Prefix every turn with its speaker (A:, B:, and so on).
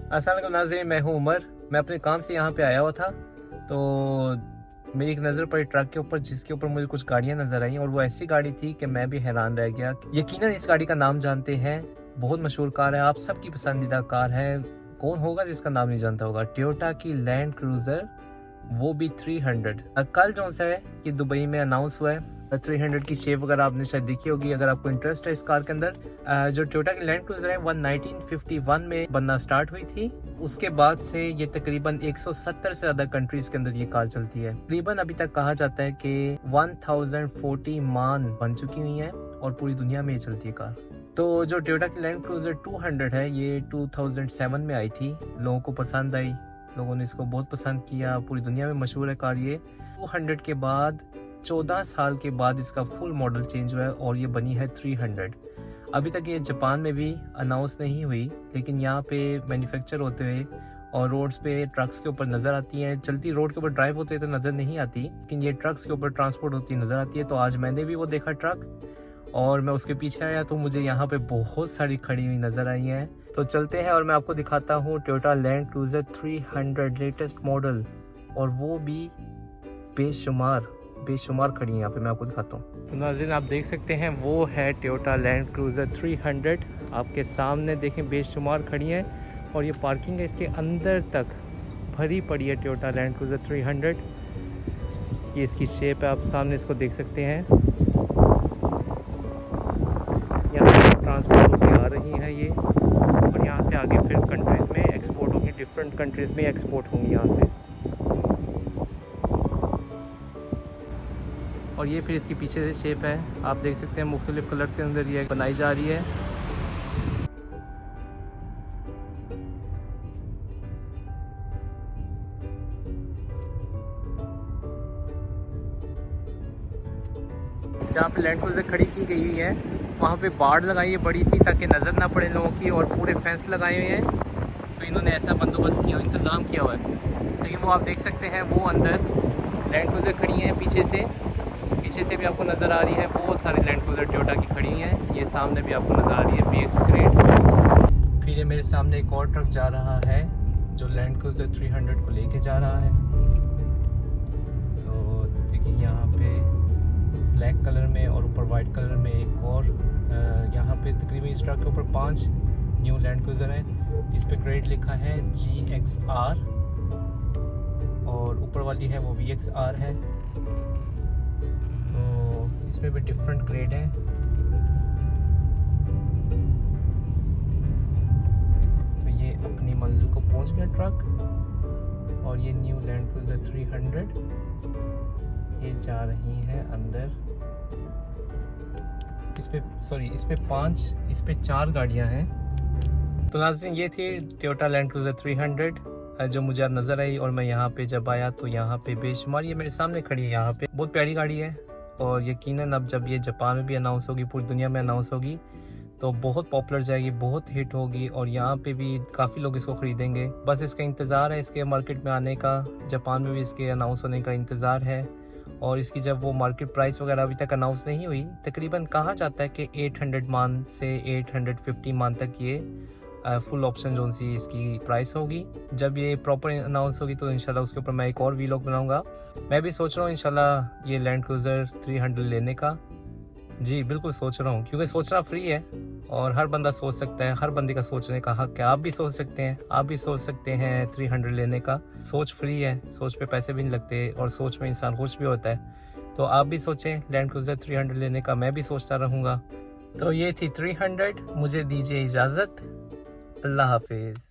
A: अस्सलाम वालेकुम नाज़रीन, मैं हूं उमर। मैं अपने काम से यहाँ पे आया हुआ था तो मेरी एक नज़र पड़ी ट्रक के ऊपर, जिसके ऊपर मुझे कुछ गाड़ियाँ नज़र आई और वो ऐसी गाड़ी थी कि मैं भी हैरान रह गया। यकीनन इस गाड़ी का नाम जानते हैं, बहुत मशहूर कार है, आप सबकी पसंदीदा कार है। कौन होगा जिसका नाम नहीं जानता होगा? टोयोटा की लैंड क्रूज़र, वो भी 300। कल जो सा है ये दुबई में अनाउंस हुआ है। 300 की शेप वगैरह आपने शायद देखी होगी अगर आपको इंटरेस्ट है इस कार के अंदर। जो टोयोटा की लैंड क्रूज़र है 1951 में बनना स्टार्ट हुई थी। उसके बाद से ये तकरीबन 170 से ज़्यादा कंट्रीज के अंदर ये कार चलती है। तकरीबन अभी तक कहा जाता है कि 1040 मान बन चुकी हुई हैं और पूरी दुनिया में ये चलती है कार। तो जो टोयोटा की लैंड क्रूज़र 200 है ये 2007 में आई थी, लोगों को पसंद आई, लोगों ने इसको बहुत पसंद किया, पूरी दुनिया में मशहूर है कार ये। 200 के बाद 14 साल के बाद इसका फुल मॉडल चेंज हुआ है और ये बनी है 300। अभी तक ये जापान में भी अनाउंस नहीं हुई, लेकिन यहाँ पे मैन्युफैक्चर होते हुए और रोड्स पे ट्रक्स के ऊपर नज़र आती हैं। चलती रोड के ऊपर ड्राइव होते तो नज़र नहीं आती, लेकिन ये ट्रक्स के ऊपर ट्रांसपोर्ट होती नज़र आती है। तो आज मैंने भी वो देखा ट्रक और मैं उसके पीछे आया तो मुझे यहाँ पे बहुत सारी खड़ी हुई नज़र आई हैं। तो चलते हैं और मैं आपको दिखाता हूँ Toyota land cruiser 300 latest model, और वो भी बेशुमार खड़ी है यहाँ पे, मैं आपको दिखाता हूँ। तो नाज़रीन आप देख सकते हैं वो है टोयोटा लैंड क्रूज़र 300 आपके सामने, देखें बेशुमार खड़ी हैं और ये पार्किंग है इसके अंदर तक भरी पड़ी है टोयोटा लैंड क्रूज़र 300। ये इसकी शेप है, आप सामने इसको देख सकते हैं। यहाँ से ट्रांसपोर्ट होकर आ रही है ये, और यहाँ से आगे फिर कंट्रीज़ में एक्सपोर्ट होंगी, डिफरेंट कंट्रीज़ में एक्सपोर्ट होंगी यहाँ से। और ये फिर इसकी पीछे से शेप है, आप देख सकते हैं मुख्तलिफ कलर के अंदर ये बनाई जा रही है। जहाँ पे लैंड क्रूज़र खड़ी की गई हुई है वहाँ पे बाड़ लगाई है बड़ी सी, ताकि नज़र ना पड़े लोगों की, और पूरे फेंस लगाए हुए हैं। तो इन्होंने ऐसा बंदोबस्त किया, इंतज़ाम किया हुआ है। लेकिन वो आप देख सकते हैं वो अंदर लैंड क्रूज़र खड़ी हैं, पीछे से भी आपको नज़र आ रही है बहुत सारी लैंड क्रूज़र टोयोटा की खड़ी हैं। ये सामने भी आपको नज़र आ रही है BX ग्रेड। फिर ये मेरे सामने एक और ट्रक जा रहा है जो लैंड क्रूज़र 300 को लेके जा रहा है। तो देखिए यहाँ पे ब्लैक कलर में और ऊपर वाइट कलर में एक और, यहाँ पे तकरीबन इस ट्रक के ऊपर 5 न्यू लैंड क्रूज़र हैं। इस पे ग्रेड लिखा है GXR और ऊपर वाली है वो VXR है। तो इसमें भी डिफरेंट ग्रेड है। तो ये अपनी मंजिल को पहुंच गया ट्रक, और ये न्यू लैंड क्रूज़र 300 ये जा रही है अंदर। इस पे 4 गाड़ियां हैं। तो नाज़रीन ये थी टोयोटा लैंड क्रूज़र 300 जो मुझे नज़र आई, और मैं यहाँ पे जब आया तो यहाँ पे बेशुमार ये मेरे सामने खड़ी है। यहाँ पे बहुत प्यारी गाड़ी है, और यकीनन अब जब ये जापान में भी अनाउंस होगी, पूरी दुनिया में अनाउंस होगी, तो बहुत पॉपुलर जाएगी, बहुत हिट होगी, और यहाँ पे भी काफ़ी लोग इसको ख़रीदेंगे। बस इसका इंतज़ार है इसके मार्केट में आने का, जापान में भी इसके अनाउंस होने का इंतज़ार है। और इसकी जब वो मार्केट प्राइस वगैरह अभी तक अनाउंस नहीं हुई, तकरीबन कहा जाता है कि 800 मान से 850 मान तक ये फुल ऑप्शन जो सी इसकी प्राइस होगी। जब ये प्रॉपर अनाउंस होगी तो इंशाल्लाह उसके ऊपर मैं एक और वीलॉग बनाऊंगा। मैं भी सोच रहा हूँ इंशाल्लाह ये लैंड क्रूज़र 300 लेने का। जी बिल्कुल सोच रहा हूँ, क्योंकि सोचना फ्री है और हर बंदा सोच सकता है, हर बंदे का सोचने का हक है। आप भी सोच सकते हैं, आप भी सोच सकते हैं 300 लेने का। सोच फ्री है, सोच पे पैसे भी नहीं लगते, और सोच में इंसान खुश भी होता है। तो आप भी सोचें लैंड क्रूज़र 300 लेने का, मैं भी सोचता रहूँगा। तो ये थी 300। मुझे दीजिए इजाज़त, अल्लाह हाफिज़।